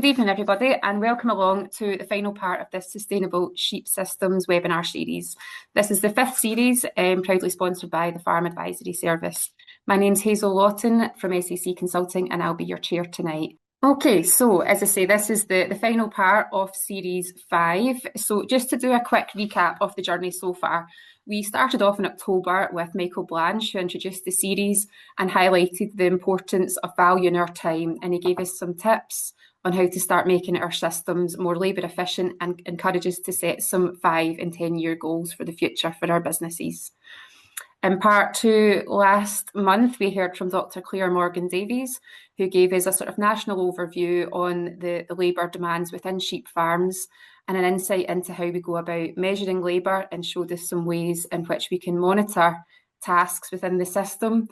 Good evening, everybody, and welcome along to the final part of this Sustainable Sheep Systems webinar series. This is the fifth series, proudly sponsored by the Farm Advisory Service. My name's Hazel Lawton from SAC Consulting, and I'll be your chair tonight. Okay, so as I say, this is the final part of Series 5. So just to do a quick recap of the journey so far, we started off in October with Michael Blanche, who introduced the series and highlighted the importance of valuing our time, and he gave us some tips on how to start making our systems more labour efficient and encourage us to set some 5 and 10-year goals for the future for our businesses. In part 2 last month, we heard from Dr. Claire Morgan-Davies, who gave us a sort of national overview on the labour demands within sheep farms and an insight into how we go about measuring labour, and showed us some ways in which we can monitor tasks within the system,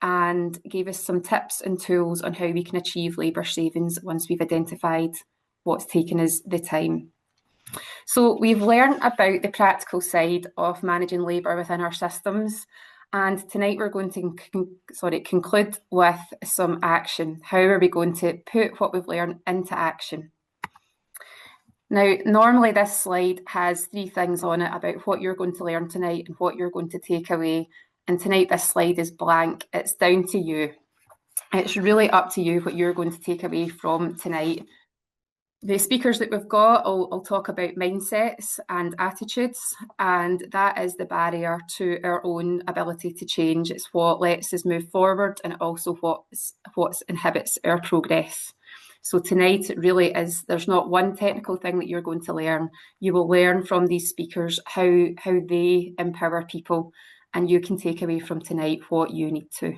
and gave us some tips and tools on how we can achieve labour savings once we've identified what's taken us the time. So we've learned about the practical side of managing labour within our systems, and tonight we're going to conclude with some action. How are we going to put what we've learned into action? Now, normally this slide has 3 things on it about what you're going to learn tonight and what you're going to take away. And tonight this slide is blank. It's down to you. It's really up to you what you're going to take away from tonight. The speakers that we've got, I'll talk about mindsets and attitudes, and that is the barrier to our own ability to change. It's what lets us move forward, and also what inhibits our progress. So tonight it really is, there's not one technical thing that you're going to learn. You will learn from these speakers how they empower people, and you can take away from tonight what you need to.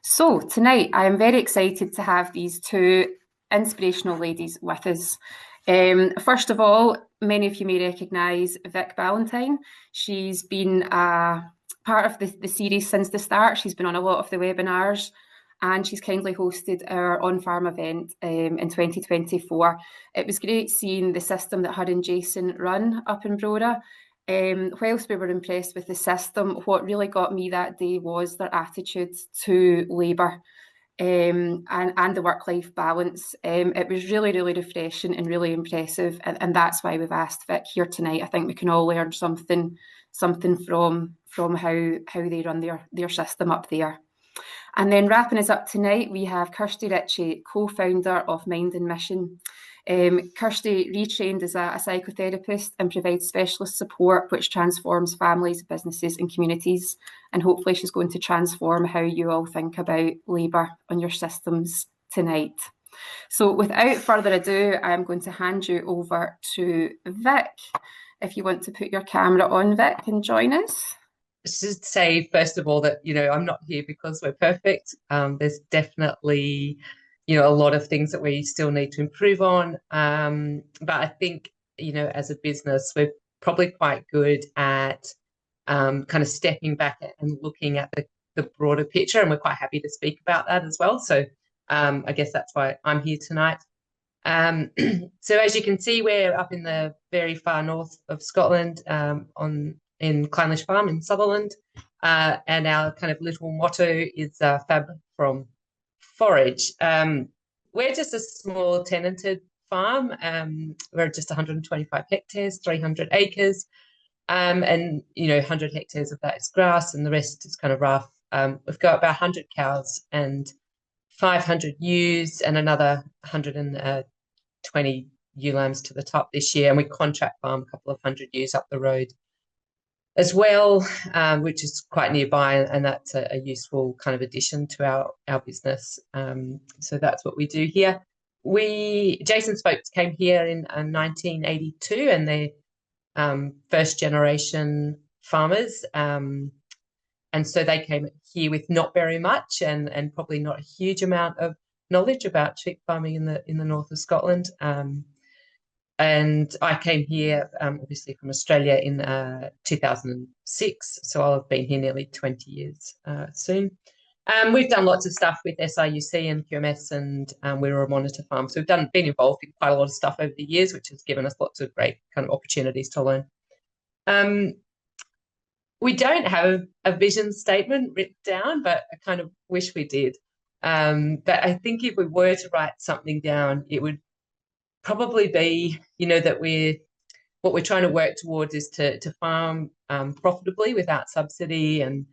So tonight I am very excited to have these 2 inspirational ladies with us. First of all, many of you may recognise Vic Ballantyne. She's been a part of the series since the start. She's been on a lot of the webinars, and she's kindly hosted our on-farm event in 2024. It was great seeing the system that her and Jason run up in Brora. Whilst we were impressed with the system, what really got me that day was their attitude to labour and the work-life balance. It was really, really refreshing and really impressive, and that's why we've asked Vic here tonight. I think we can all learn something from how they run their system up there. And then wrapping us up tonight, we have Kirsty Ritchie, co-founder of Mind and Mission. Kirsty retrained as a psychotherapist and provides specialist support which transforms families, businesses and communities. And hopefully she's going to transform how you all think about labour on your systems tonight. So without further ado, I'm going to hand you over to Vic. If you want to put your camera on, Vic, and join us. I should say, first of all, that, I'm not here because we're perfect. There's definitely, a lot of things that we still need to improve on. But I think, as a business, we're probably quite good at kind of stepping back and looking at the broader picture, and we're quite happy to speak about that as well. So I guess that's why I'm here tonight. So as you can see, we're up in the very far north of Scotland, in Clynelish Farm in Sutherland, and our kind of little motto is Fab from Forage. We're just a small tenanted farm. We're just 125 hectares, 300 acres, and 100 hectares of that is grass, and the rest is kind of rough. We've got about 100 cows and 500 ewes, and another 120 ewe lambs to the top this year, and we contract farm a couple of 100 ewes up the road as well, which is quite nearby, and that's a useful kind of addition to our business. So that's what we do here. Jason's folks came here in 1982, and they're first generation farmers, and so they came here with not very much and probably not a huge amount of knowledge about sheep farming in the north of Scotland. And I came here, obviously, from Australia in 2006, so I'll have been here nearly 20 years soon. We've done lots of stuff with SRUC and QMS, and we were a monitor farm. So we've been involved in quite a lot of stuff over the years, which has given us lots of great kind of opportunities to learn. We don't have a vision statement written down, but I kind of wish we did. But I think if we were to write something down, it would probably be, that what we're trying to work towards is to farm profitably without subsidy, and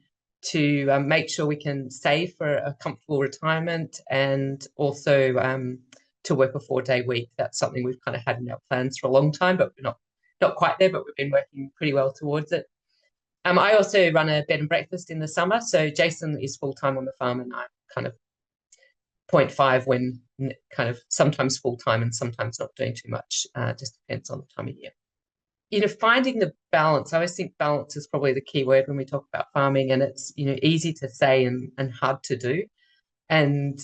to make sure we can save for a comfortable retirement, and also to work a 4-day week. That's something we've kind of had in our plans for a long time, but we're not quite there, but we've been working pretty well towards it. I also run a bed and breakfast in the summer. So Jason is full-time on the farm, and I'm kind of 0.5 when kind of sometimes full-time and sometimes not doing too much. Just depends on the time of year. Finding the balance. I always think balance is probably the key word when we talk about farming, and it's, easy to say and hard to do. And,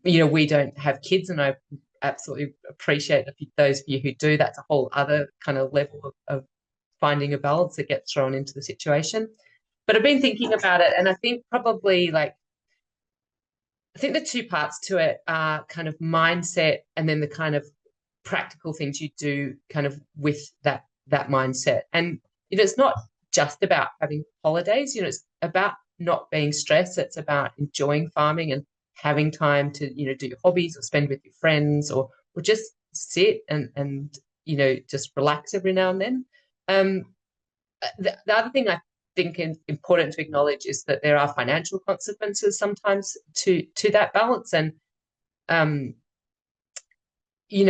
we don't have kids, and I absolutely appreciate those of you who do. That's a whole other kind of level of finding a balance that gets thrown into the situation. But I've been thinking about it, and I think probably the two parts to it are kind of mindset, and then the kind of practical things you do kind of with that mindset. And it's not just about having holidays. It's about not being stressed. It's about enjoying farming and having time to do your hobbies, or spend with your friends, or just sit and just relax every now and then. The other thing I think is important to acknowledge is that there are financial consequences sometimes to that balance, and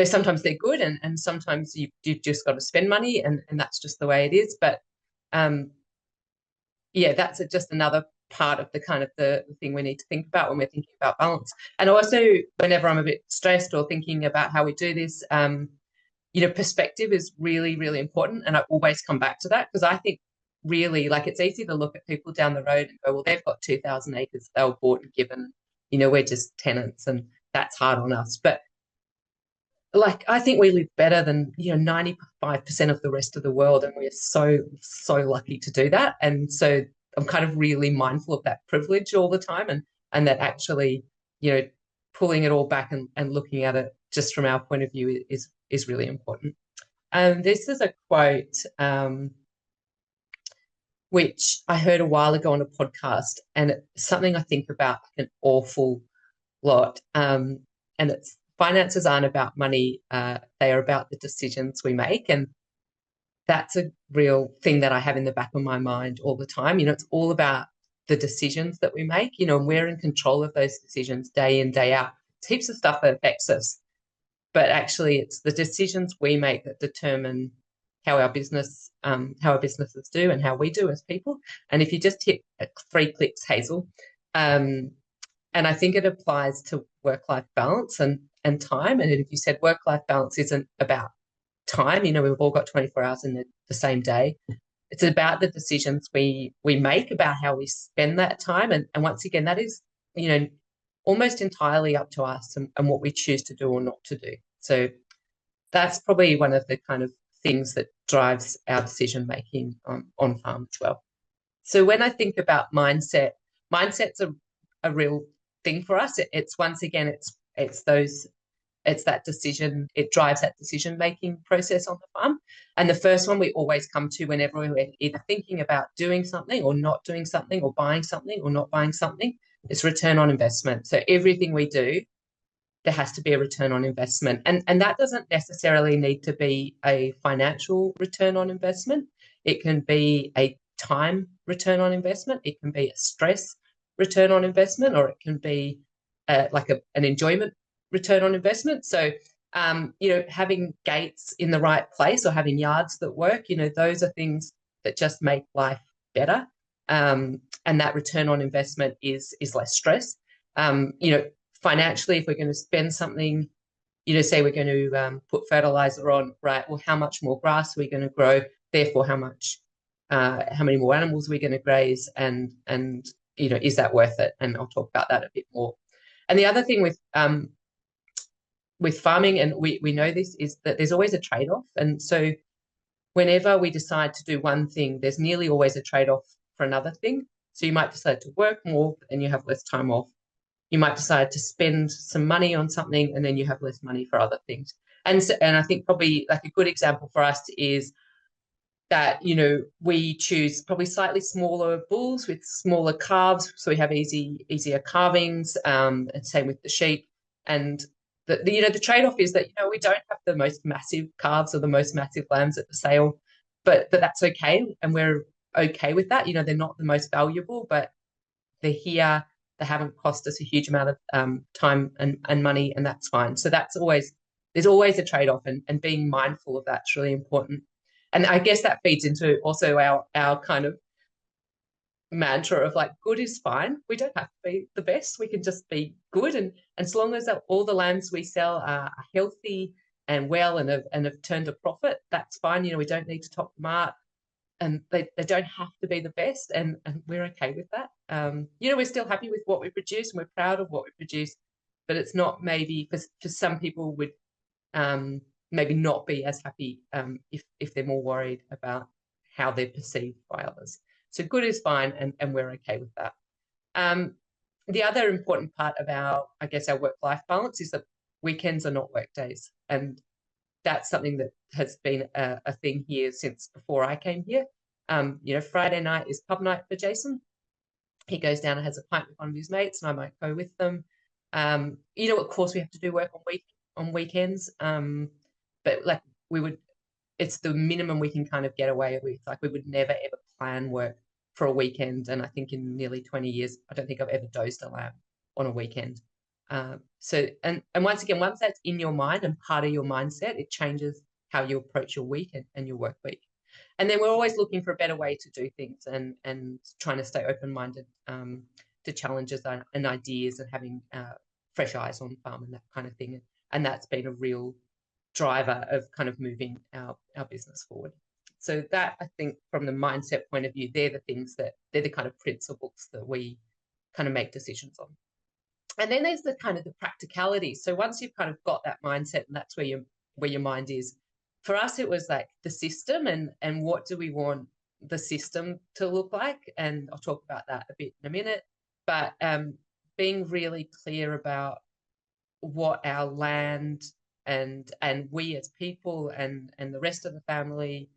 sometimes they're good, and sometimes you've just got to spend money, and that's just the way it is. But that's just another part of the kind of the thing we need to think about when we're thinking about balance. And also, whenever I'm a bit stressed or thinking about how we do this, perspective is really, really important. And I always come back to that, because I think really, it's easy to look at people down the road and go, well, they've got 2,000 acres they were bought and given, we're just tenants, and that's hard on us. But I think we live better than 95% of the rest of the world, and we're so lucky to do that. And so I'm kind of really mindful of that privilege all the time, and that actually pulling it all back and looking at it just from our point of view is really important. This is a quote which I heard a while ago on a podcast, and it's something I think about an awful lot. And it's, finances aren't about money. They are about the decisions we make. And that's a real thing that I have in the back of my mind all the time. It's all about the decisions that we make, and we're in control of those decisions day in, day out. It's heaps of stuff that affects us, but actually it's the decisions we make that determine how our businesses do, and how we do as people. And if you just hit 3 clicks, Hazel, and I think it applies to work-life balance and time. And if you said work-life balance isn't about time, we've all got 24 hours in the same day. It's about the decisions we make about how we spend that time. And once again, that is, almost entirely up to us, and what we choose to do or not to do. So that's probably one of the kind of things that drives our decision-making on farm as well. So when I think about mindset's a real thing for us. It's once again, it's that decision. It drives that decision-making process on the farm. And the first one we always come to whenever we're either thinking about doing something or not doing something, or buying something or not buying something, is return on investment. So everything we do, there has to be a return on investment. And that doesn't necessarily need to be a financial return on investment. It can be a time return on investment. It can be a stress return on investment, or it can be an enjoyment return on investment. So, having gates in the right place, or having yards that work, those are things that just make life better. And that return on investment is less stress. Financially, if we're going to spend something, say we're going to put fertilizer on, right? Well, how much more grass are we going to grow? Therefore, how many more animals are we going to graze? And is that worth it? And I'll talk about that a bit more. And the other thing with farming, and we know this, is that there's always a trade-off. And so whenever we decide to do one thing, there's nearly always a trade-off for another thing. So you might decide to work more and you have less time off. You might decide to spend some money on something and then you have less money for other things. And I think probably a good example for us is that, we choose probably slightly smaller bulls with smaller calves, so we have easier calvings, and same with the sheep. And the trade-off is that we don't have the most massive calves or the most massive lambs at the sale, but that's okay, and we're okay with that. They're not the most valuable, but they're here. They haven't cost us a huge amount of time and money, and that's fine. So there's always a trade-off, and being mindful of that's really important. And I guess that feeds into also our kind of mantra of like, good is fine. We don't have to be the best. We can just be good. And so long as all the lambs we sell are healthy and well and have turned a profit, that's fine. We don't need to top them up. And they don't have to be the best, and we're okay with that. We're still happy with what we produce, and we're proud of what we produce, but it's not maybe for some people would maybe not be as happy if they're more worried about how they're perceived by others. So good is fine, and we're okay with that. The other important part of our work-life balance is that weekends are not work days, and that's something that has been a thing here since before I came here. Friday night is pub night for Jason. He goes down and has a pint with one of his mates, and I might go with them. Of course, we have to do work on weekends, but like it's the minimum we can kind of get away with. Like, we would never ever plan work for a weekend, and I think in nearly 20 years, I don't think I've ever dosed a lamb on a weekend. So once again, once that's in your mind and part of your mindset, it changes how you approach your week and your work week. And then we're always looking for a better way to do things and trying to stay open-minded to challenges and ideas, and having fresh eyes on farm and that kind of thing. And that's been a real driver of kind of moving our business forward. So that, I think, from the mindset point of view, they're the kind of principles that we kind of make decisions on. And then there's the kind of the practicality. So once you've kind of got that mindset, and that's where your mind is, for us, it was like the system and what do we want the system to look like? And I'll talk about that a bit in a minute. But being really clear about what our land and we as people and the rest of the family,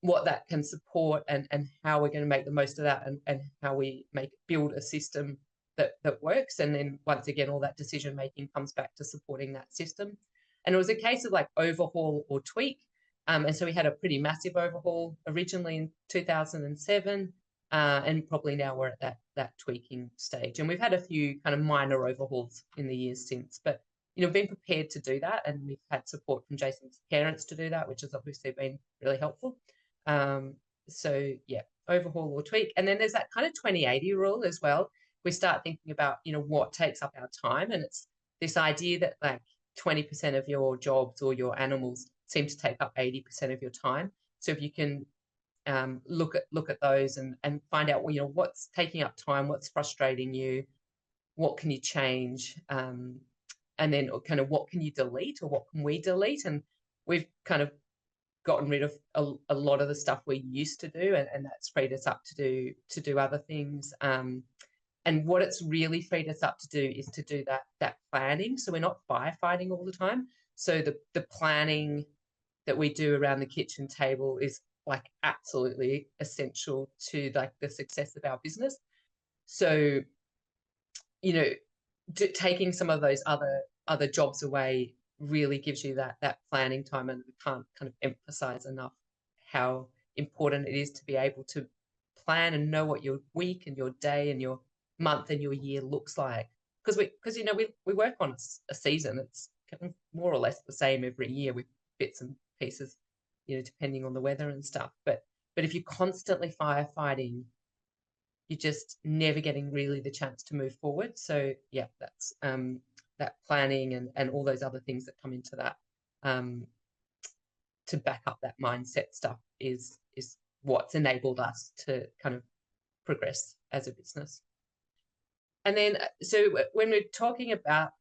what that can support, and how we're going to make the most of that, and how we build a system that works. And then once again, all that decision making comes back to supporting that system. And it was a case of like overhaul or tweak. And so we had a pretty massive overhaul originally in 2007, and probably now we're at that tweaking stage. And we've had a few kind of minor overhauls in the years since, but being prepared to do that, and we've had support from Jason's parents to do that, which has obviously been really helpful. So yeah, overhaul or tweak. And then there's that kind of 20-80 rule as well. We start thinking about, what takes up our time. And it's this idea that like 20% of your jobs or your animals seem to take up 80% of your time. So if you can look at those and find out, what's taking up time, what's frustrating you, what can you change, and then kind of what can you delete, or what can we delete? And we've kind of gotten rid of a lot of the stuff we used to do, and that's freed us up to do other things. And what it's really freed us up to do is to do that planning. So we're not firefighting all the time. So the planning that we do around the kitchen table is like absolutely essential to like the success of our business. So, taking some of those other jobs away really gives you that planning time, and we can't kind of emphasize enough how important it is to be able to plan and know what your week and your day and your month and your year looks like, because we work on a season. It's more or less the same every year with bits and pieces, depending on the weather and stuff. But if you're constantly firefighting, you're just never getting really the chance to move forward. So yeah, that's that planning and all those other things that come into that to back up that mindset stuff is what's enabled us to kind of progress as a business. And then, so when we're talking about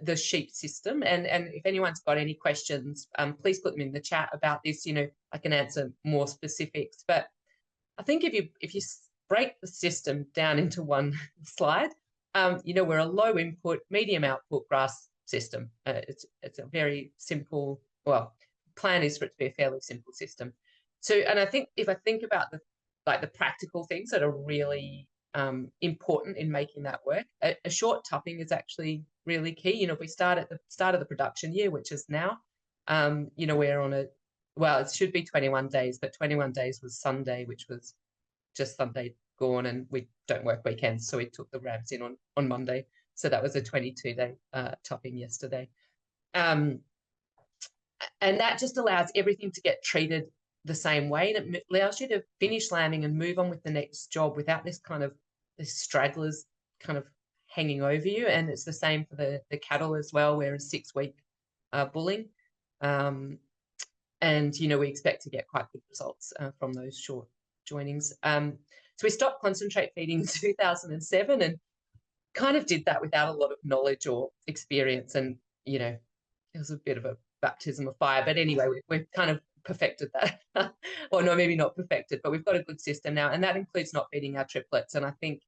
the sheep system, and if anyone's got any questions, please put them in the chat about this. I can answer more specifics. But I think if you break the system down into one slide, we're a low input, medium output grass system. It's a very simple. Well, plan is for it to be a fairly simple system. So, and I think if I think about the practical things that are really important in making that work, a short tupping is actually really key. You know, if we start at the start of the production year, which is now, you know, we're on well, it should be 21 days, but 21 days was Sunday, which was just Sunday gone, and we don't work weekends, so we took the rams in on Monday. So that was a 22-day topping yesterday. And that just allows everything to get treated the same way, and it allows you to finish lambing and move on with the next job without this stragglers kind of hanging over you. And it's the same for the cattle as well. We're a 6-week bulling. And, you know, we expect to get quite good results from those short joinings. So we stopped concentrate feeding in 2007 and kind of did that without a lot of knowledge or experience. And, you know, it was a bit of a baptism of fire. But anyway, we've kind of perfected that. Or no, maybe not perfected, but we've got a good system now. And that includes not feeding our triplets. And I think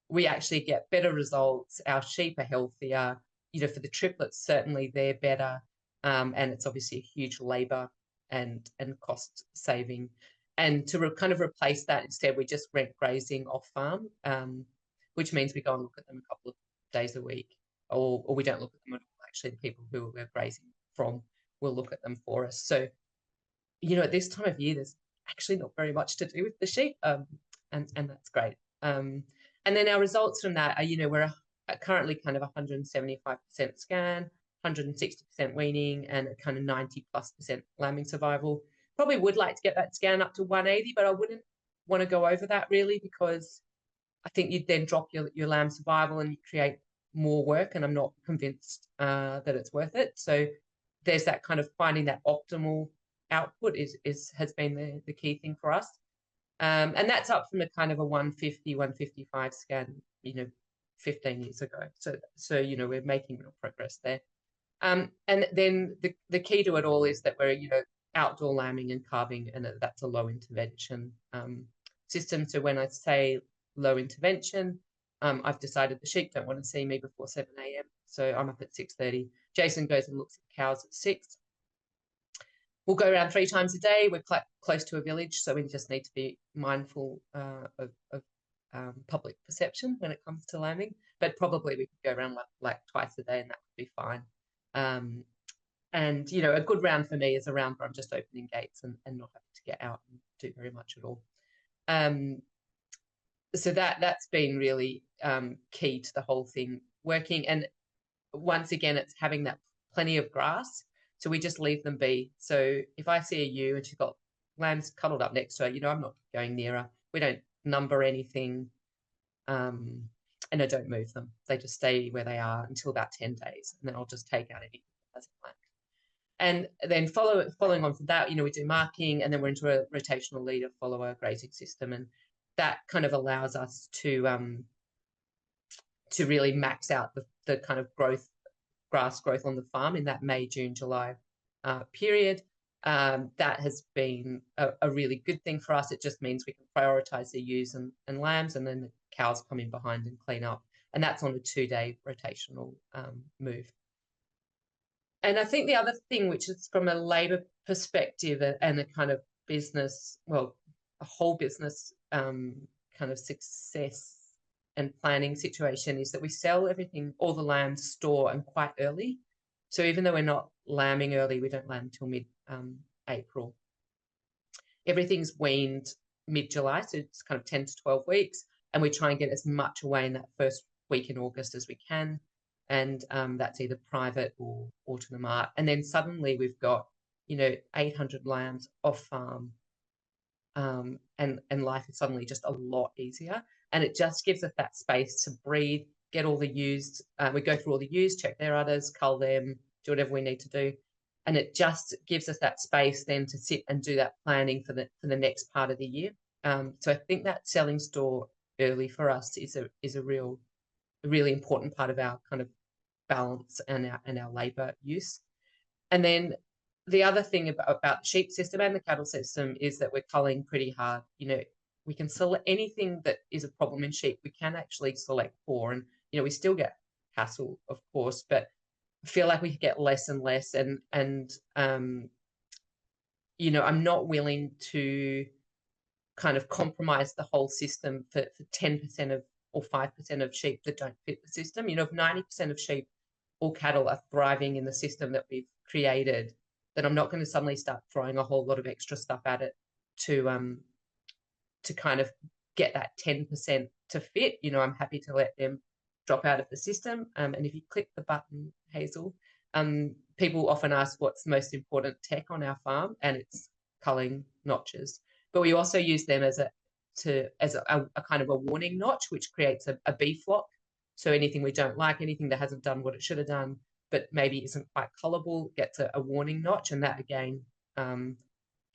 we actually get better results. Our sheep are healthier. You know, for the triplets, certainly they're better. And it's obviously a huge labour and cost saving. And to kind of replace that, instead, we just rent grazing off farm, which means we go and look at them a couple of days a week, or we don't look at them at all. Actually, the people who we're grazing from will look at them for us. So, you know, at this time of year, there's actually not very much to do with the sheep, and that's great. And then our results from that are, you know, we're currently kind of 175% scan, 160% weaning, and a kind of 90+% lambing survival. Probably would like to get that scan up to 180, but I wouldn't want to go over that really, because I think you'd then drop your lamb survival and you create more work, and I'm not convinced that it's worth it. So there's that kind of finding that optimal output has been the key thing for us. And that's up from a kind of a 150, 155 scan, you know, 15 years ago. So you know, we're making real progress there. And then the key to it all is that we're, you know, outdoor lambing and calving, and that's a low intervention system. So when I say low intervention, I've decided the sheep don't want to see me before 7 a.m. So I'm up at 6:30. Jason goes and looks at cows at 6. We'll go around 3 times a day. We're close to a village, so we just need to be mindful of public perception when it comes to lambing. But probably we could go around like twice a day, and that would be fine. And, you know, a good round for me is a round where I'm just opening gates and not having to get out and do very much at all. So that's been really key to the whole thing working. And once again, it's having that plenty of grass. So we just leave them be. So if I see a ewe and she's got lambs cuddled up next to her, you know, I'm not going near her. We don't number anything, and I don't move them. They just stay where they are until about 10 days, and then I'll just take out anything that doesn't like. And then following on from that, you know, we do marking, and then we're into a rotational leader follower grazing system, and that kind of allows us to really max out the kind of grass growth on the farm in that May, June, July period. That has been a really good thing for us. It just means we can prioritise the ewes and lambs, and then the cows come in behind and clean up. And that's on a 2-day rotational move. And I think the other thing, which is from a labour perspective and a kind of business, well, a whole business kind of success and planning situation, is that we sell everything, all the lambs, store, and quite early. So even though we're not lambing early, we don't lamb till mid-April. Everything's weaned mid-July, so it's kind of 10 to 12 weeks, and we try and get as much away in that first week in August as we can. And that's either private or to the mart. And then suddenly we've got, you know, 800 lambs off farm, and life is suddenly just a lot easier. And it just gives us that space to breathe, get all the ewes. We go through all the ewes, check their udders, cull them, do whatever we need to do. And it just gives us that space then to sit and do that planning for the next part of the year. So I think that selling store early for us is a really important part of our kind of balance and our labour use. And then the other thing about the sheep system and the cattle system is that we're culling pretty hard. You know, we can select anything that is a problem in sheep, we can actually select for. And, you know, we still get hassle, of course, but I feel like we get less and less. And you know, I'm not willing to kind of compromise the whole system for 10% or 5% of sheep that don't fit the system. You know, if 90% of sheep or cattle are thriving in the system that we've created, then I'm not going to suddenly start throwing a whole lot of extra stuff at it to kind of get that 10% to fit. You know, I'm happy to let them drop out of the system. And if you click the button, Hazel, people often ask what's the most important tech on our farm, and it's culling notches. But we also use them as a kind of a warning notch, which creates a B flock. So anything we don't like, anything that hasn't done what it should have done, but maybe isn't quite cullable, gets a warning notch, and that again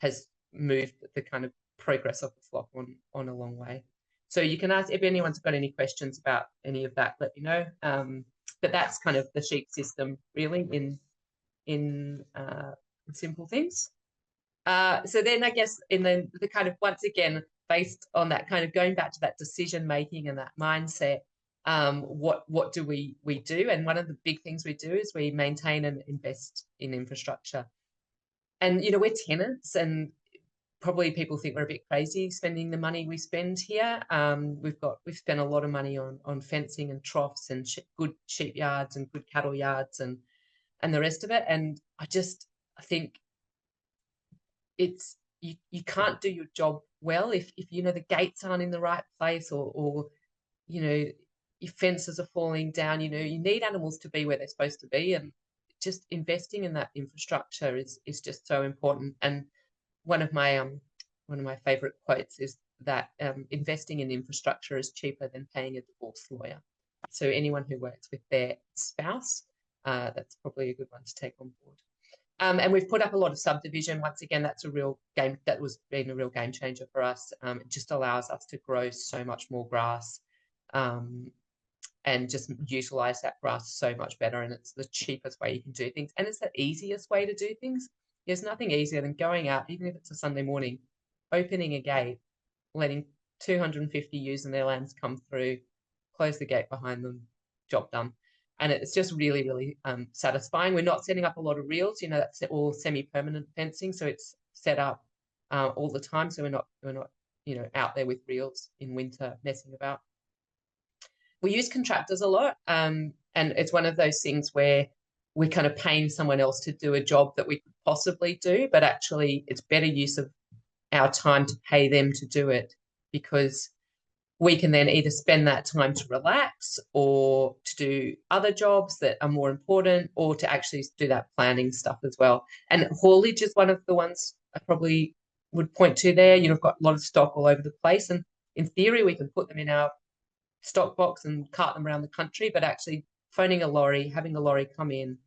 has moved the kind of progress of the flock on a long way. So you can ask if anyone's got any questions about any of that, let me know. But that's kind of the sheep system really in simple things. So then I guess in the kind of, once again, based on that kind of going back to that decision making and that mindset, what do we do? And one of the big things we do is we maintain and invest in infrastructure. And, you know, we're tenants, and probably people think we're a bit crazy spending the money we spend here. We've spent a lot of money on fencing and troughs and good sheep yards and good cattle yards and the rest of it. And I think it's you can't do your job well if you know the gates aren't in the right place, or you know your fences are falling down. You know, you need animals to be where they're supposed to be, and just investing in that infrastructure is just so important. And one of my favorite quotes is that investing in infrastructure is cheaper than paying a divorce lawyer. So anyone who works with their spouse, that's probably a good one to take on board. And we've put up a lot of subdivision. Once again, that's a real game that was been a real game changer for us. It just allows us to grow so much more grass, and just utilize that grass so much better. And it's the cheapest way you can do things, and it's the easiest way to do things. There's nothing easier than going out, even if it's a Sunday morning, opening a gate, letting 250 ewes and their lambs come through, close the gate behind them, job done. And it's just really, really satisfying. We're not setting up a lot of reels, you know, that's all semi-permanent fencing, so it's set up all the time. So we're not, you know, out there with reels in winter messing about. We use contractors a lot, and it's one of those things where we're kind of paying someone else to do a job that we could possibly do, but actually it's better use of our time to pay them to do it, because we can then either spend that time to relax or to do other jobs that are more important, or to actually do that planning stuff as well. And haulage is one of the ones I probably would point to there. You know, I've got a lot of stock all over the place, and in theory we can put them in our stock box and cart them around the country, but actually phoning a lorry, having a lorry come in,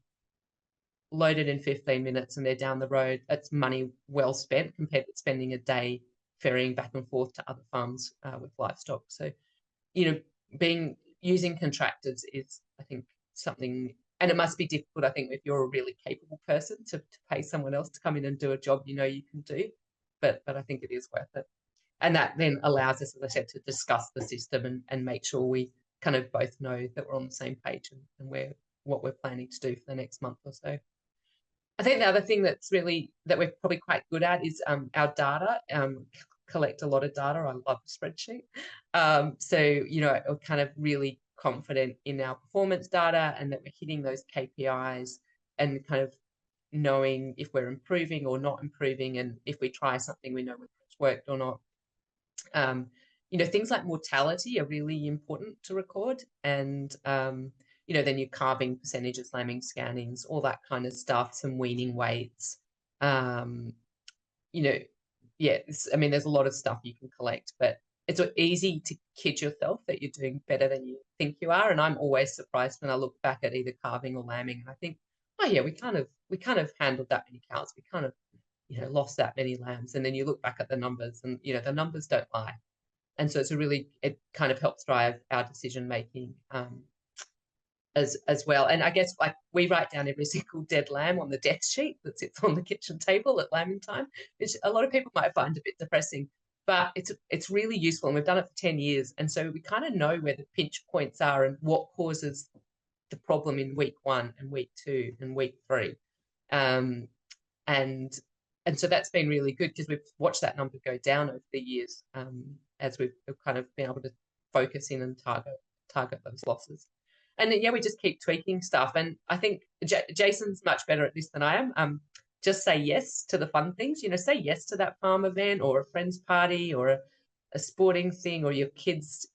load it in 15 minutes and they're down the road, that's money well spent compared to spending a day ferrying back and forth to other farms with livestock. So, you know, using contractors is, I think, something, and it must be difficult, I think, if you're a really capable person to pay someone else to come in and do a job you know you can do, but I think it is worth it. And that then allows us, as I said, to discuss the system and make sure we kind of both know that we're on the same page and what we're planning to do for the next month or so. I think the other thing that we're probably quite good at is our data. Collect a lot of data. I love a spreadsheet. So, you know, we're kind of really confident in our performance data and that we're hitting those KPIs, and kind of knowing if we're improving or not improving, and if we try something, we know whether it's worked or not. You know, things like mortality are really important to record, and you know, then your calving percentages, lambing scannings, all that kind of stuff, some weaning weights. You know, yeah, I mean, there's a lot of stuff you can collect, but it's easy to kid yourself that you're doing better than you think you are. And I'm always surprised when I look back at either calving or lambing, and I think, oh yeah, we kind of handled that many cows. We kind of, you know, lost that many lambs. And then you look back at the numbers, and you know, the numbers don't lie. And so it kind of helps drive our decision making as well. And I guess, like, we write down every single dead lamb on the death sheet that sits on the kitchen table at lambing time, which a lot of people might find a bit depressing, but it's really useful, and we've done it for 10 years. And so we kind of know where the pinch points are and what causes the problem in week 1 and week 2 and week 3. And so that's been really good, because we've watched that number go down over the years, as we've kind of been able to focus in and target those losses. And yeah, we just keep tweaking stuff. And I think Jason's much better at this than I am. Just say yes to the fun things. Say yes to that farm event or a friend's party or a sporting thing or your kids,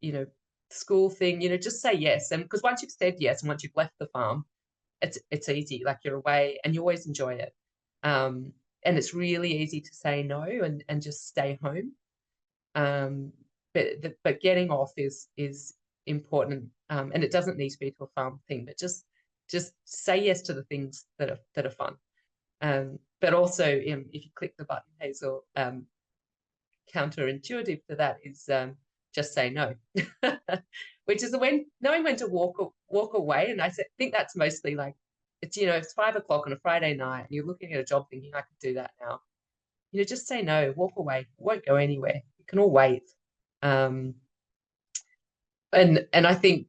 school thing. Just say yes. And because once you've said yes and once you've left the farm, it's easy. Like, you're away and you always enjoy it. And it's really easy to say no and just stay home. But getting off is important, and it doesn't need to be to a farm thing, but just say yes to the things that are fun. But also, if you click the button, Hazel, counterintuitive to that is just say no, which is knowing when to walk away. And I think that's mostly like, it's 5 o'clock on a Friday night and you're looking at a job thinking, I could do that now. Just say no, walk away. It won't go anywhere. It can all wait. And I think,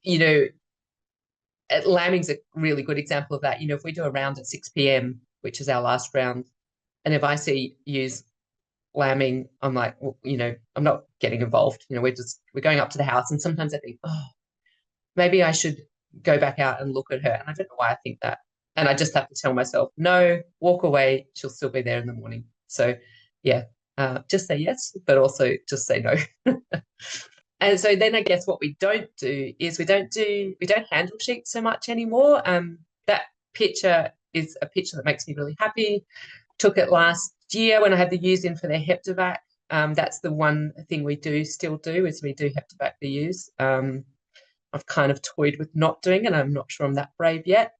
lambing's a really good example of that. If we do a round at 6 p.m., which is our last round, and if I see ewes lambing, I'm like, well, I'm not getting involved. We're going up to the house, and sometimes I think, oh, maybe I should go back out and look at her. And I don't know why I think that. And I just have to tell myself, no, walk away. She'll still be there in the morning. So yeah, just say yes, but also just say no. And so then I guess what we don't do is we don't handle sheep so much anymore. That picture is a picture that makes me really happy. Took it last year when I had the ewes in for their heptavac. That's the one thing we still do is we do heptavac the ewes. I've kind of toyed with not doing it. I'm not sure I'm that brave yet.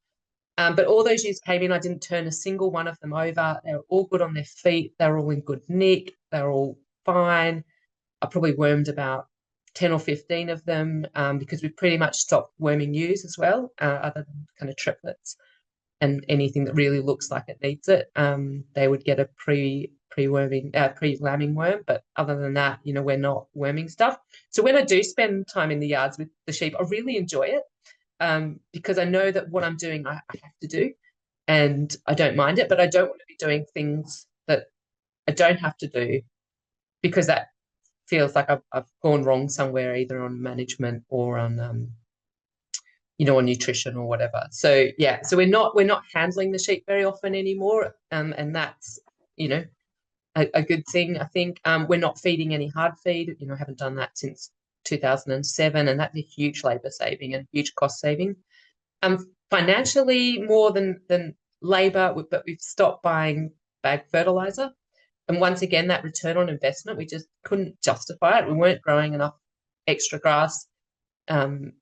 But all those ewes came in. I didn't turn a single one of them over. They were all good on their feet. They were all in good nick. They were all fine. I probably wormed about 10 or 15 of them because we pretty much stopped worming ewes as well, other than kind of triplets and anything that really looks like it needs it. They would get a pre-lambing worm, but other than that, we're not worming stuff. So when I do spend time in the yards with the sheep, I really enjoy it because I know that what I'm doing, I have to do, and I don't mind it, but I don't want to be doing things that I don't have to do because that feels like I've gone wrong somewhere, either on management or on on nutrition or whatever. So yeah, so we're not handling the sheep very often anymore, and that's a good thing. I think we're not feeding any hard feed. I haven't done that since 2007, and that's a huge labour saving and huge cost saving. Financially more than labour, but we've stopped buying bag fertiliser. And once again, that return on investment, we just couldn't justify it. We weren't growing enough extra grass to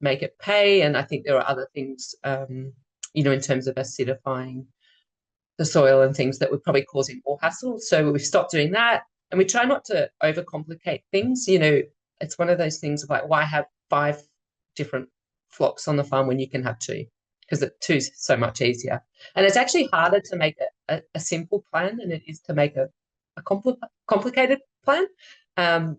make it pay. And I think there are other things, in terms of acidifying the soil and things that were probably causing more hassle. So we've stopped doing that. And we try not to overcomplicate things. It's one of those things of like, why have 5 different flocks on the farm when you can have 2? Because 2 is so much easier. And it's actually harder to make a simple plan than it is to make a complicated plan.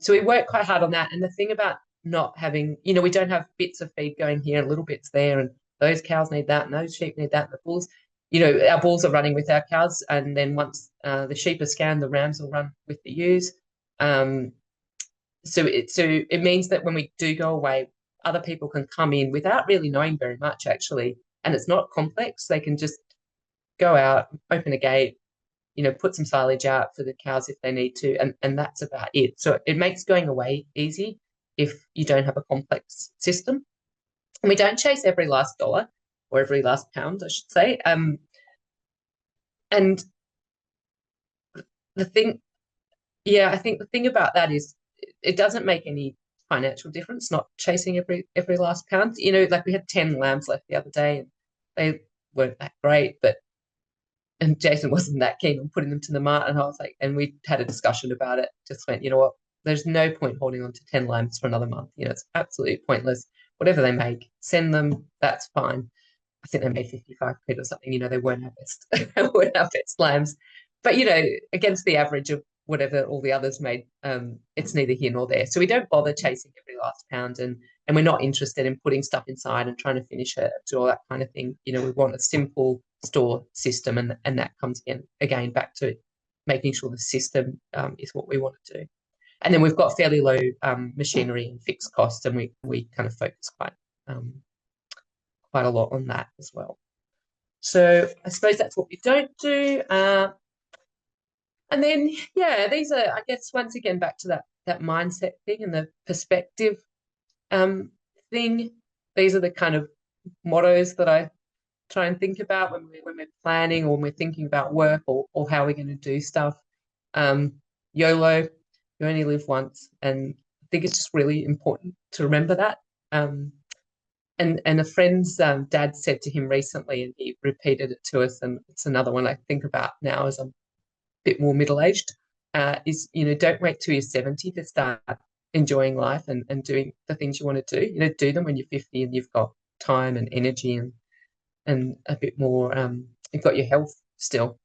So we work quite hard on that. And the thing about not having, we don't have bits of feed going here and little bits there, and those cows need that and those sheep need that, and the bulls, our bulls are running with our cows, and then once the sheep are scanned, the rams will run with the ewes. So it means that when we do go away, other people can come in without really knowing very much, actually, and it's not complex. They can just go out, open a gate, put some silage out for the cows if they need to, and that's about it. So it makes going away easy if you don't have a complex system. And we don't chase every last dollar or every last pound, I should say. And the thing, I think the thing about that is it doesn't make any financial difference not chasing every last pound. Like we had 10 lambs left the other day, and they weren't that great, and Jason wasn't that keen on putting them to the mart, and I was like, and we had a discussion about it, just went, what, there's no point holding on to 10 lambs for another month. It's absolutely pointless. Whatever they make, send them, that's fine. I think they made 55 quid or something. They weren't our best lambs. But, against the average of whatever all the others made, it's neither here nor there. So we don't bother chasing every last pound, and we're not interested in putting stuff inside and trying to finish it, do all that kind of thing. We want a simple store system, and that comes again back to making sure the system is what we want to do. And then we've got fairly low machinery and fixed costs, and we kind of focus quite a lot on that as well. So I suppose that's what we don't do. And then, yeah, these are, I guess, once again, back to that mindset thing and the perspective thing. These are the kind of mottos that I try and think about when we're planning or when we're thinking about work or how we're going to do stuff. YOLO, you only live once, and I think it's just really important to remember that. And a friend's dad said to him recently, and he repeated it to us, and it's another one I think about now as I'm a bit more middle-aged, is, don't wait till you're 70 to start enjoying life and doing the things you want to do. Do them when you're 50 and you've got time and energy and a bit more, you've got your health still.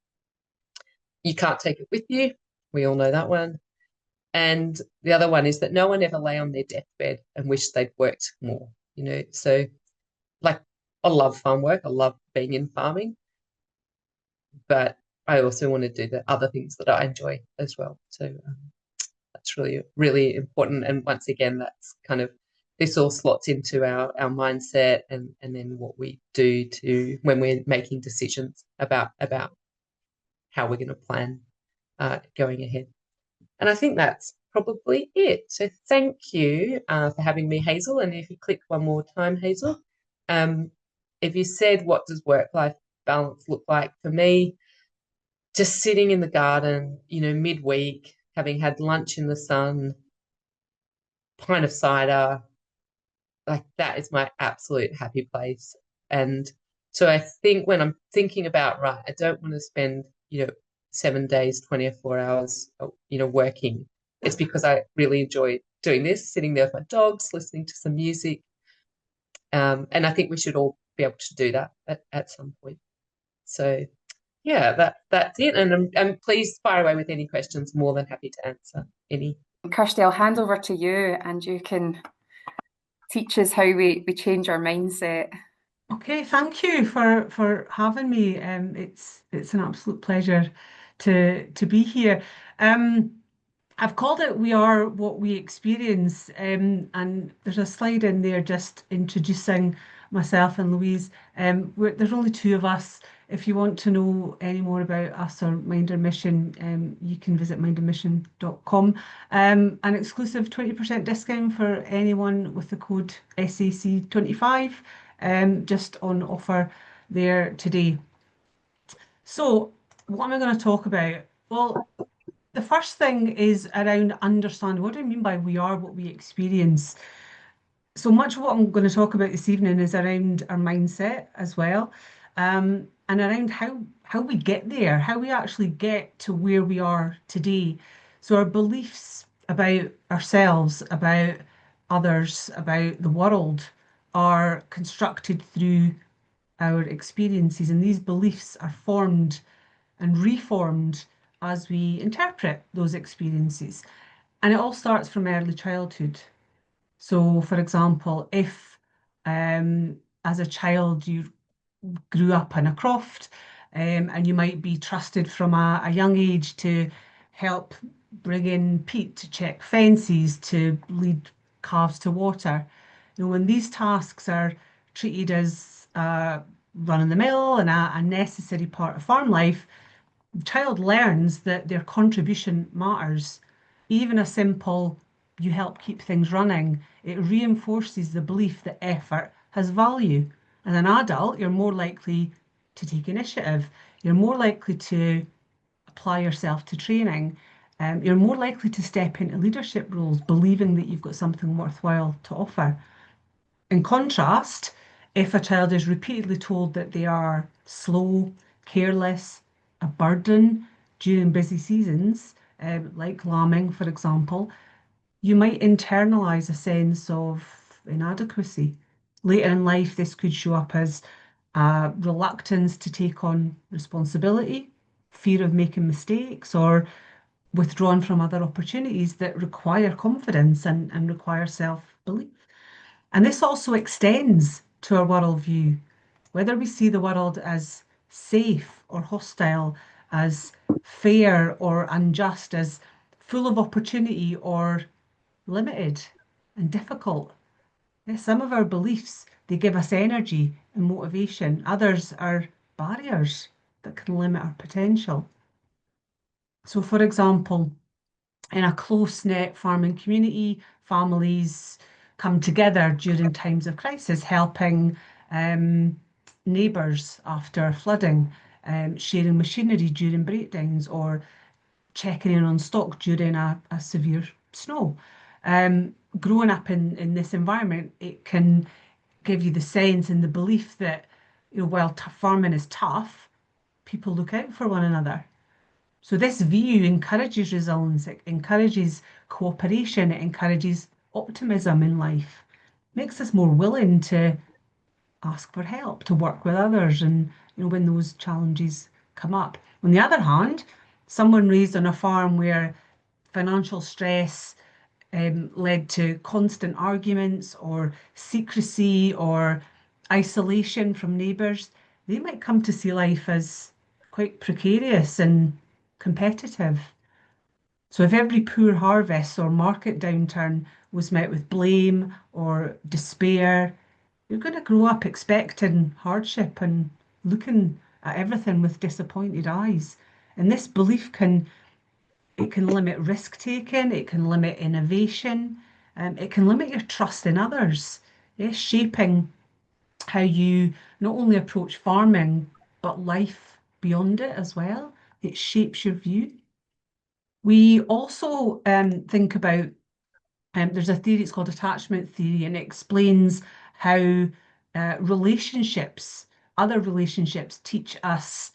You can't take it with you. We all know that one. And the other one is that no one ever lay on their deathbed and wish they'd worked more, So, like, I love farm work. I love being in farming, but I also want to do the other things that I enjoy as well. So that's really, really important. And once again, that's kind of, this all slots into our mindset and then what we do to when we're making decisions about how we're going to plan going ahead. And I think that's probably it. So thank you for having me, Hazel. And if you click one more time, Hazel, if you said, what does work-life balance look like for me? Just sitting in the garden, midweek, having had lunch in the sun, pint of cider, like that is my absolute happy place. And so I think when I'm thinking about, right, I don't want to spend, 7 days, 24 hours, working. It's because I really enjoy doing this, sitting there with my dogs, listening to some music. And I think we should all be able to do that at some point. So yeah, that's it. And please fire away with any questions. More than happy to answer any. Kirsty, I'll hand over to you and you can teach us how we change our mindset. Okay, thank you for having me. It's an absolute pleasure to be here. I've called it "We Are What We Experience," and there's a slide in there just introducing myself and Louise. There's only two of us. If you want to know any more about us or Mind Our Mission, you can visit mindourmission.com. An exclusive 20% discount for anyone with the code SAC25, just on offer there today. So, what am I going to talk about? Well, the first thing is around understanding what do I mean by we are what we experience. So much of what I'm going to talk about this evening is around our mindset as well, and around how we get there, how we actually get to where we are today. So our beliefs about ourselves, about others, about the world are constructed through our experiences, and these beliefs are formed and reformed as we interpret those experiences. And it all starts from early childhood. So, for example, if as a child you grew up in a croft, and you might be trusted from a young age to help bring in peat, to check fences, to lead calves to water. When these tasks are treated as run of the mill and a necessary part of farm life, the child learns that their contribution matters. Even a simple, you help keep things running, it reinforces the belief that effort has value. As an adult, you're more likely to take initiative. You're more likely to apply yourself to training. You're more likely to step into leadership roles, believing that you've got something worthwhile to offer. In contrast, if a child is repeatedly told that they are slow, careless, a burden during busy seasons, like lambing, for example, you might internalize a sense of inadequacy. Later in life, this could show up as a reluctance to take on responsibility, fear of making mistakes, or withdrawn from other opportunities that require confidence and require self-belief. And this also extends to our worldview, whether we see the world as safe or hostile, as fair or unjust, as full of opportunity or limited and difficult. Some of our beliefs, they give us energy and motivation. Others are barriers that can limit our potential. So, for example, in a close-knit farming community, families come together during times of crisis, helping neighbours after flooding, sharing machinery during breakdowns, or checking in on stock during a severe snow. Growing up in this environment, it can give you the sense and the belief that, while farming is tough, people look out for one another. So this view encourages resilience, it encourages cooperation, it encourages optimism in life, makes us more willing to ask for help, to work with others, and when those challenges come up. On the other hand, someone raised on a farm where financial stress led to constant arguments or secrecy or isolation from neighbours, they might come to see life as quite precarious and competitive. So if every poor harvest or market downturn was met with blame or despair, you're going to grow up expecting hardship and looking at everything with disappointed eyes. And this belief can limit risk taking, it can limit innovation, it can limit your trust in others. Yes, shaping how you not only approach farming, but life beyond it as well. It shapes your view. We also think about, there's a theory, it's called attachment theory, and it explains how other relationships teach us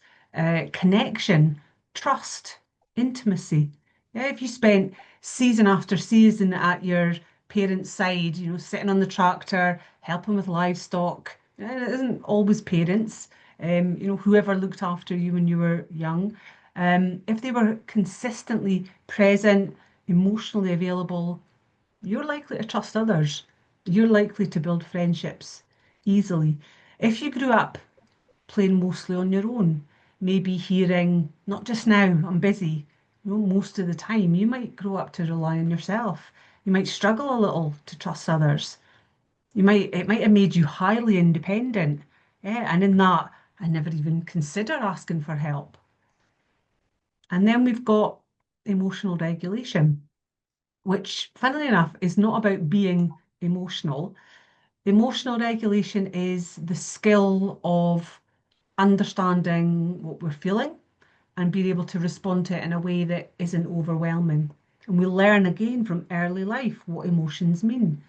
connection, trust, intimacy. Yeah, if you spent season after season at your parents' side, sitting on the tractor, helping with livestock, it isn't always parents, whoever looked after you when you were young. If they were consistently present, emotionally available, you're likely to trust others. You're likely to build friendships easily. If you grew up playing mostly on your own, maybe hearing, not just now, I'm busy, most of the time, you might grow up to rely on yourself. You might struggle a little to trust others. It might have made you highly independent. Yeah, and in that, I never even consider asking for help. And then we've got emotional regulation, which, funnily enough, is not about being emotional. Emotional regulation is the skill of understanding what we're feeling and being able to respond to it in a way that isn't overwhelming. And we learn again from early life what emotions mean.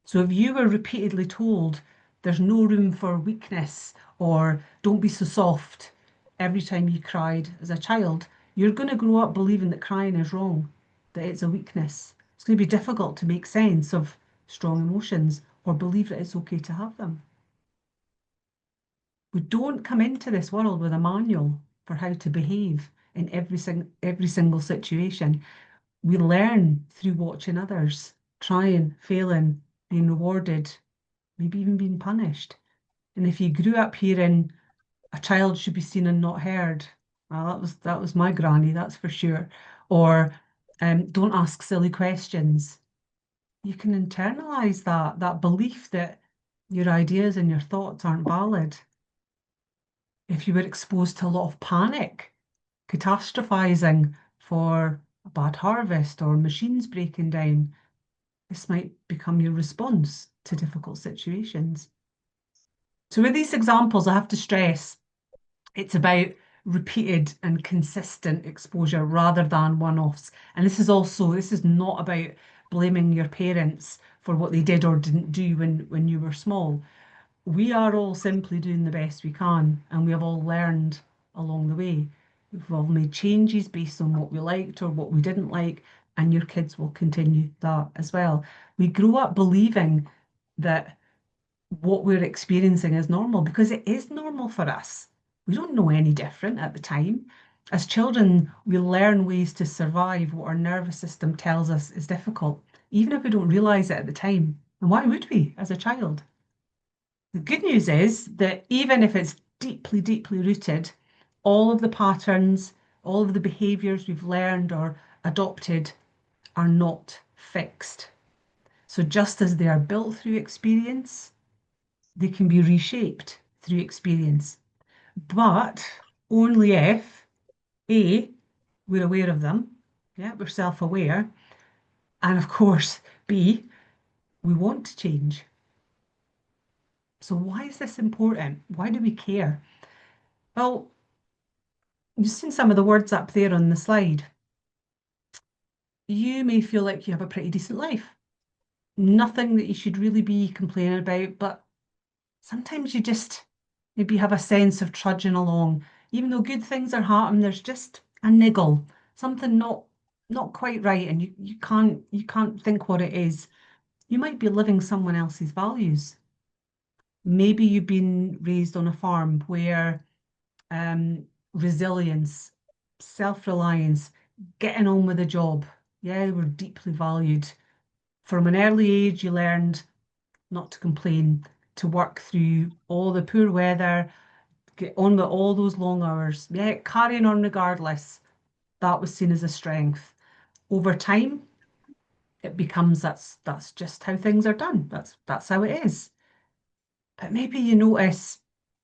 So if you were repeatedly told there's no room for weakness or don't be so soft every time you cried as a child, you're going to grow up believing that crying is wrong, that it's a weakness. It's going to be difficult to make sense of strong emotions or believe that it's okay to have them. We don't come into this world with a manual for how to behave in every single situation. We learn through watching others, trying, failing, being rewarded, maybe even being punished. And if you grew up hearing a child should be seen and not heard, well, that was my granny, that's for sure. Or don't ask silly questions. You can internalize that belief that your ideas and your thoughts aren't valid. If you were exposed to a lot of panic, catastrophizing for a bad harvest or machines breaking down, this might become your response to difficult situations. So with these examples, I have to stress it's about repeated and consistent exposure rather than one-offs. And this is not about blaming your parents for what they did or didn't do when you were small. We are all simply doing the best we can, and we have all learned along the way. We've all made changes based on what we liked or what we didn't like, and your kids will continue that as well. We grow up believing that what we're experiencing is normal because it is normal for us. We don't know any different at the time. As children, we learn ways to survive what our nervous system tells us is difficult, even if we don't realize it at the time. And why would we as a child? The good news is that even if it's deeply, deeply rooted, all of the patterns, all of the behaviors we've learned or adopted are not fixed. So just as they are built through experience, they can be reshaped through experience, but only if A, we're aware of them, yeah, we're self-aware, and of course, B, we want to change. So why is this important? Why do we care? Well, you've seen some of the words up there on the slide. You may feel like you have a pretty decent life. Nothing that you should really be complaining about, but sometimes you just maybe have a sense of trudging along. Even though good things are happening, there's just a niggle, something not quite right, and you can't think what it is. You might be living someone else's values. Maybe you've been raised on a farm where resilience, self-reliance, getting on with a job, yeah, were deeply valued. From an early age, you learned not to complain, to work through all the poor weather, get on with all those long hours, yeah, carrying on regardless. That was seen as a strength. Over time, it becomes that's just how things are done. That's how it is. But maybe you notice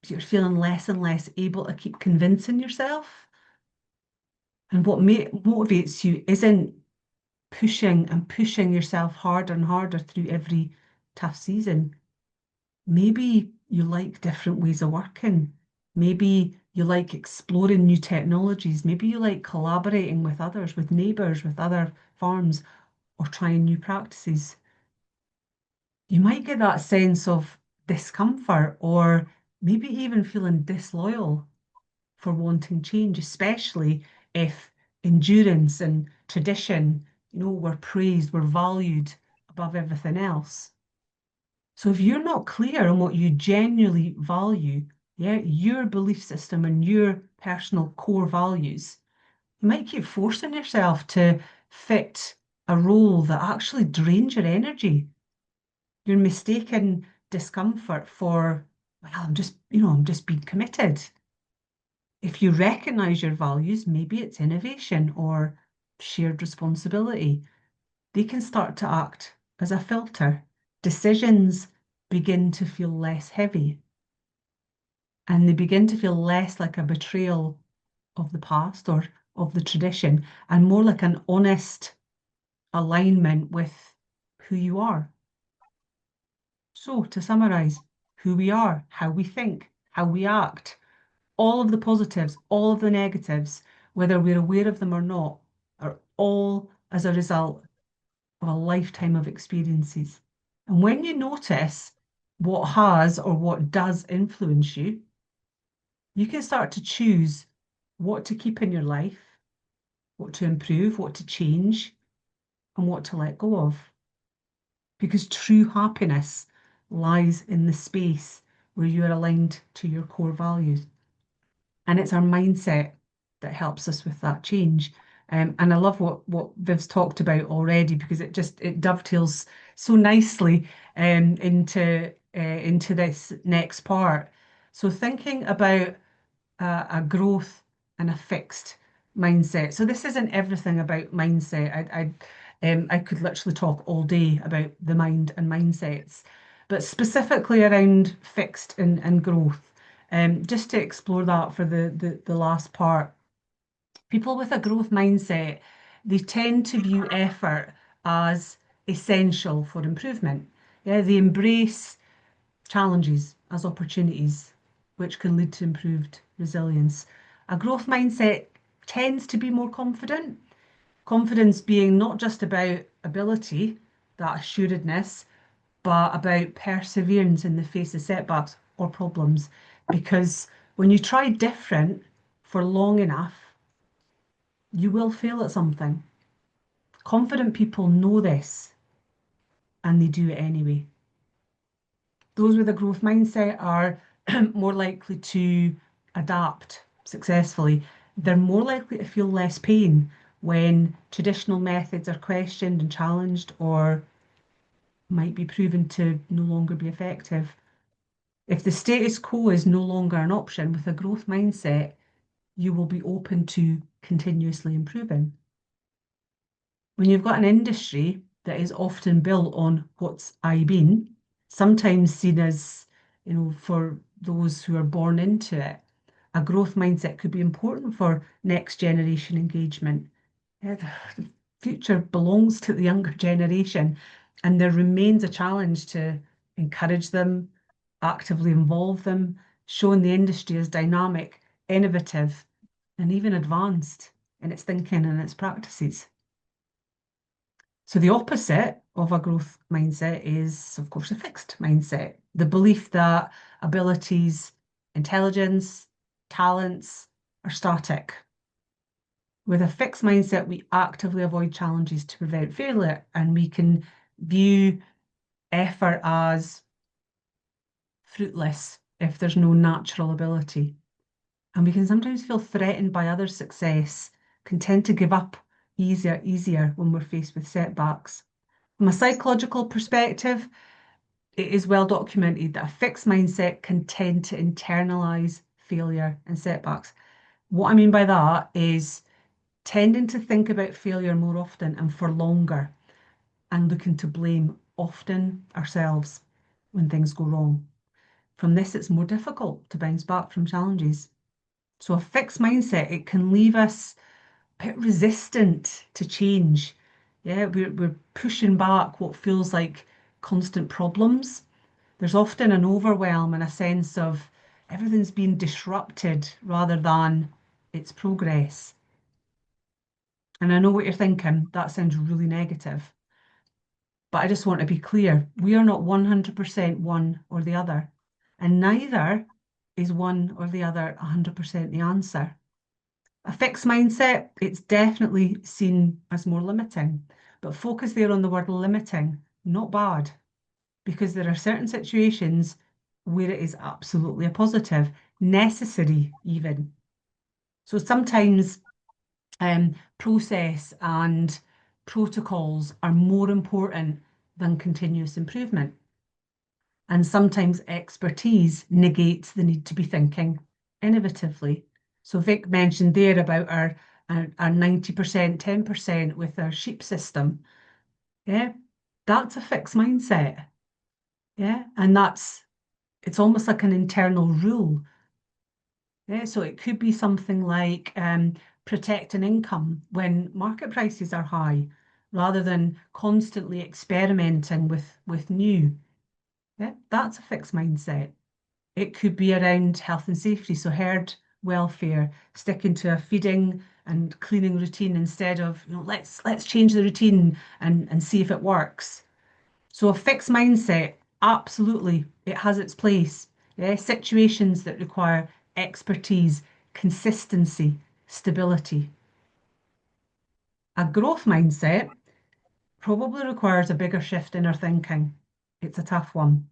you're feeling less and less able to keep convincing yourself. And what motivates you isn't pushing and pushing yourself harder and harder through every tough season. Maybe you like different ways of working. Maybe you like exploring new technologies. Maybe you like collaborating with others, with neighbours, with other farms, or trying new practices. You might get that sense of discomfort or maybe even feeling disloyal for wanting change, especially if endurance and tradition, were praised, were valued above everything else. So if you're not clear on what you genuinely value, yeah, your belief system and your personal core values, you might keep forcing yourself to fit a role that actually drains your energy. You're mistaking discomfort for, well, I'm just being committed. If you recognize your values, maybe it's innovation or shared responsibility, they can start to act as a filter. Decisions begin to feel less heavy and they begin to feel less like a betrayal of the past or of the tradition and more like an honest alignment with who you are. So, to summarize, who we are, how we think, how we act, all of the positives, all of the negatives, whether we're aware of them or not, are all as a result of a lifetime of experiences. And when you notice what has or what does influence you, you can start to choose what to keep in your life, what to improve, what to change, and what to let go of. Because true happiness lies in the space where you are aligned to your core values. And it's our mindset that helps us with that change. And I love what Viv's talked about already because it dovetails so nicely into this next part. So thinking about a growth and a fixed mindset. So this isn't everything about mindset. I could literally talk all day about the mind and mindsets, but specifically around fixed and growth. Just to explore that for the last part. People with a growth mindset, they tend to view effort as essential for improvement. Yeah, they embrace challenges as opportunities, which can lead to improved resilience. A growth mindset tends to be more confident. Confidence being not just about ability, that assuredness, but about perseverance in the face of setbacks or problems. Because when you try different for long enough, you will fail at something. Confident people know this and they do it anyway. Those with a growth mindset are more likely to adapt successfully. They're more likely to feel less pain when traditional methods are questioned and challenged or might be proven to no longer be effective. If the status quo is no longer an option with a growth mindset, you will be open to continuously improving. When you've got an industry that is often built on what's I been, sometimes seen as, for those who are born into it, a growth mindset could be important for next generation engagement. The future belongs to the younger generation, and there remains a challenge to encourage them, actively involve them, showing the industry as dynamic, innovative, and even advanced in its thinking and its practices. So the opposite of a growth mindset is, of course, a fixed mindset. The belief that abilities, intelligence, talents are static. With a fixed mindset, we actively avoid challenges to prevent failure, and we can view effort as fruitless if there's no natural ability. And we can sometimes feel threatened by other success, can tend to give up easier when we're faced with setbacks. From a psychological perspective, it is well documented that a fixed mindset can tend to internalize failure and setbacks. What I mean by that is tending to think about failure more often and for longer, and looking to blame often ourselves when things go wrong. From this, it's more difficult to bounce back from challenges. So a fixed mindset, it can leave us a bit resistant to change. Yeah, we're pushing back what feels like constant problems. There's often an overwhelm and a sense of everything's being disrupted rather than its progress. And I know what you're thinking, that sounds really negative. But I just want to be clear, we are not 100% one or the other, and neither is one or the other 100% the answer. A fixed mindset, it's definitely seen as more limiting, but focus there on the word limiting, not bad, because there are certain situations where it is absolutely a positive, necessary even. So sometimes process and protocols are more important than continuous improvement. And sometimes expertise negates the need to be thinking innovatively. So Vic mentioned there about our 90%, 10% with our sheep system. Yeah, that's a fixed mindset. Yeah, and it's almost like an internal rule. Yeah, so it could be something like protect an income when market prices are high, rather than constantly experimenting with new. Yeah, that's a fixed mindset. It could be around health and safety, so herd welfare, sticking to a feeding and cleaning routine instead of, let's change the routine and see if it works. So a fixed mindset, absolutely, it has its place. Yeah, situations that require expertise, consistency, stability. A growth mindset probably requires a bigger shift in our thinking. It's a tough one.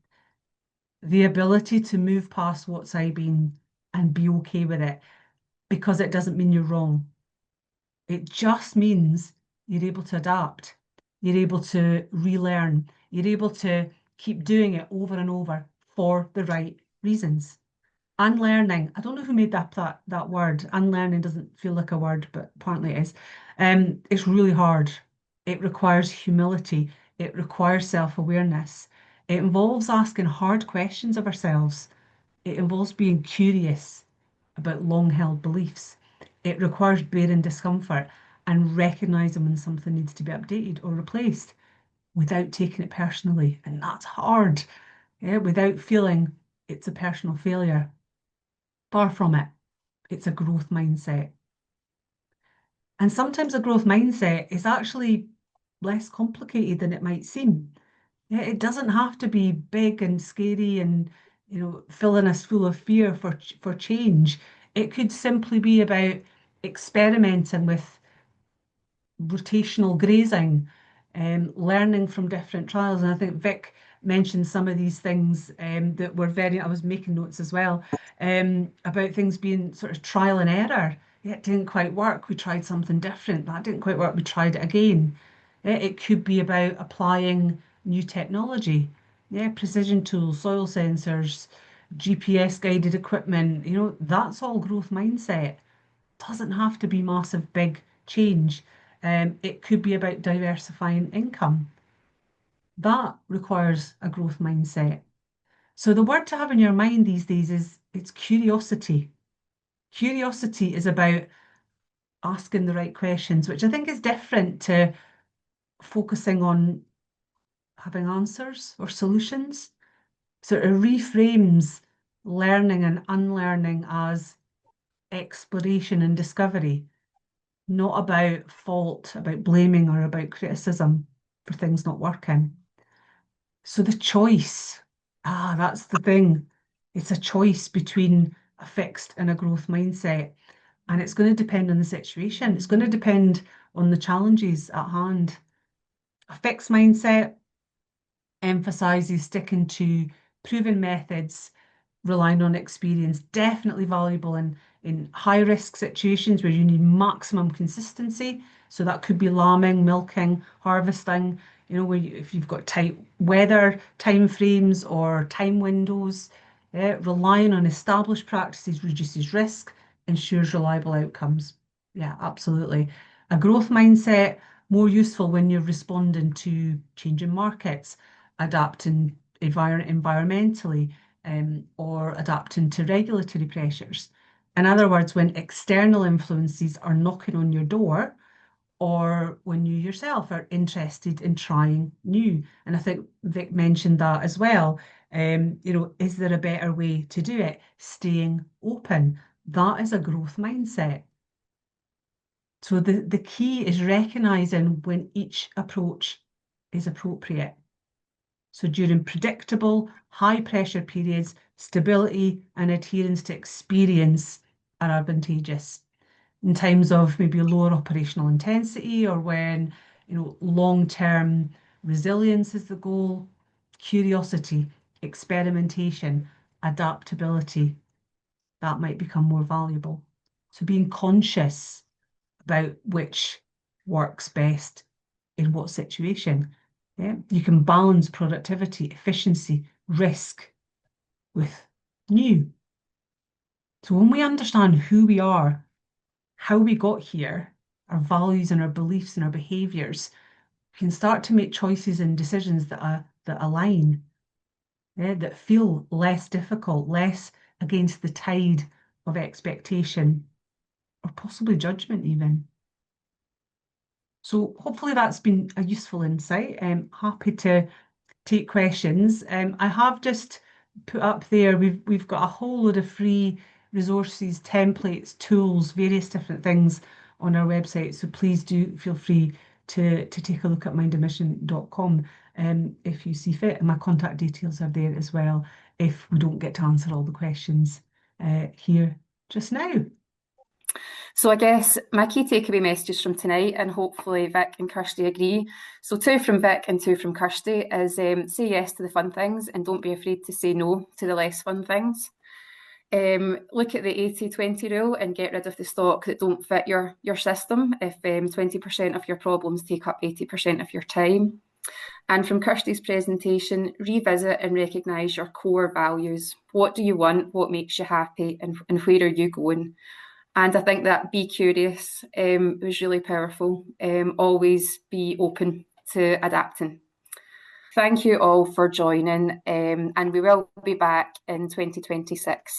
The ability to move past what's I been and be okay with it, because it doesn't mean you're wrong. It just means you're able to adapt. You're able to relearn. You're able to keep doing it over and over for the right reasons. Unlearning. I don't know who made that word. Unlearning doesn't feel like a word, but apparently it is. It's really hard. It requires humility. It requires self-awareness. It involves asking hard questions of ourselves. It involves being curious about long-held beliefs. It requires bearing discomfort and recognizing when something needs to be updated or replaced without taking it personally. And that's hard, yeah, without feeling it's a personal failure. Far from it. It's a growth mindset. And sometimes a growth mindset is actually less complicated than it might seem. Yeah, it doesn't have to be big and scary and filling us full of fear for change. It could simply be about experimenting with rotational grazing, learning from different trials. And I think Vic mentioned some of these things that were I was making notes as well, about things being sort of trial and error. Yeah, it didn't quite work. We tried something different. That didn't quite work. We tried it again. Yeah, it could be about applying new technology. Yeah, precision tools, soil sensors, GPS guided equipment. That's all growth mindset. Doesn't have to be massive, big change. It could be about diversifying income. That requires a growth mindset. So the word to have in your mind these days is it's curiosity. Curiosity is about asking the right questions, which I think is different to focusing on having answers or solutions. So it reframes learning and unlearning as exploration and discovery, not about fault, about blaming, or about criticism for things not working. So the choice, that's the thing. It's a choice between a fixed and a growth mindset. And it's going to depend on the situation. It's going to depend on the challenges at hand. A fixed mindset emphasizes sticking to proven methods, relying on experience, definitely valuable in high risk situations where you need maximum consistency. So that could be lambing, milking, harvesting, if you've got tight weather time frames or time windows. Relying on established practices reduces risk, ensures reliable outcomes. Yeah, absolutely. A growth mindset, more useful when you're responding to changing markets, adapting environmentally, or adapting to regulatory pressures. In other words, when external influences are knocking on your door, or when you yourself are interested in trying new. And I think Vic mentioned that as well. Is there a better way to do it? Staying open. That is a growth mindset. So the key is recognizing when each approach is appropriate. So during predictable, high pressure periods, stability and adherence to experience are advantageous. In times of maybe lower operational intensity, or when long-term resilience is the goal, curiosity, experimentation, adaptability, that might become more valuable. So being conscious about which works best in what situation. Yeah, you can balance productivity, efficiency, risk with new. So when we understand who we are, how we got here, our values and our beliefs and our behaviors, we can start to make choices and decisions that align, that feel less difficult, less against the tide of expectation or possibly judgment even. So hopefully that's been a useful insight. I'm happy to take questions. I have just put up there, we've got a whole load of free resources, templates, tools, various different things on our website. So please do feel free to take a look at mindamission.com if you see fit. And my contact details are there as well if we don't get to answer all the questions here just now. So I guess my key takeaway messages from tonight, and hopefully Vic and Kirsty agree. So 2 from Vic and 2 from Kirsty is say yes to the fun things and don't be afraid to say no to the less fun things. Look at the 80-20 rule and get rid of the stock that don't fit your system if 20% of your problems take up 80% of your time. And from Kirsty's presentation, revisit and recognise your core values. What do you want? What makes you happy? And where are you going? And I think that be curious was really powerful. Always be open to adapting. Thank you all for joining, and we will be back in 2026.